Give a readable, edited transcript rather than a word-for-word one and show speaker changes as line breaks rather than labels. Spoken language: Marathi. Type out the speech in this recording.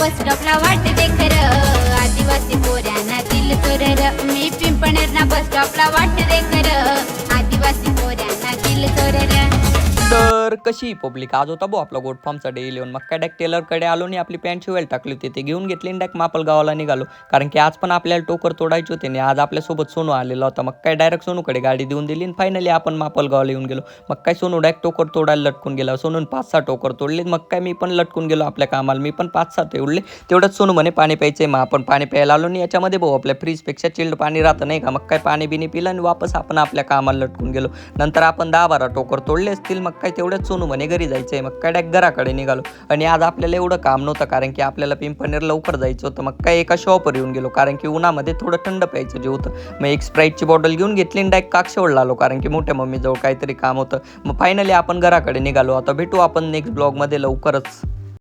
बस स्टॉपला वाट दे खरं, आदिवासी पोऱ्यांना दिल चोर र. मी पिंपणेरना बस स्टॉपला वाट दे खरं, आदिवासी पोऱ्यांना दिल चोर र.
तर कशी पब्लिक आज होता भाऊ आपला गोट फॉर्मचा डे 11. मग काय डायरेक्ट टेलरकडे आलो आणि आपली पॅन्ट शिवायला टाकली होती ते घेऊन घेतली आणि डायरेक्ट मापल गावाला निघालो. कारण की आज पण आपल्याला टोकर तोडायची होती आणि आज आपल्यासोबत सोनू आलेला होता. मग काय डायरेक्ट सोनूकडे गाडी देऊन दिली आणि फायनली आपण मापल गावाला येऊन गेलो. मग काय सोनू डायरेक्ट टोकर तोडायला लटकून गेला. सोनून 5-6 टोकर तोडले. मग काय मी पण लटकून गेलो आपल्या कामाला. मी पण 5-6 तोडले. तेवढंच सोनू म्हणे पाणी प्यायचंय. मग आपण पाणी प्यायला आलो आणि याच्यामध्ये भाऊ आपल्या फ्रीजपेक्षा चिल्ड पाणी राहतं नाही का. मग काय पाणी बिनी पिलं आणि वापस आपण आपल्या कामाला लटकून गेलो. नंतर आपण 10-12 टोकर तोडले असतील. मग काय तेवढ्याच सोनू म्हणे घरी जायचंय. मग काय डायरेक्ट घराकडे निघालो. आणि आज आपल्याला एवढं काम नव्हतं कारण की आपल्याला पिंपणेर लवकर जायचं होतं. मग काय एका शॉपवर येऊन गेलो कारण की उन्हामध्ये थोडं थंड प्यायचं जे होतं. मग एक स्प्राईटची बॉटल घेऊन घेतली आणि डायरेक्ट काक्षेवळला आलो कारण की मोठ्या मम्मीजवळ काहीतरी काम होतं. मग फायनली आपण घराकडे निघालो. आता भेटू आपण नेक्स्ट ब्लॉगमध्ये लवकरच.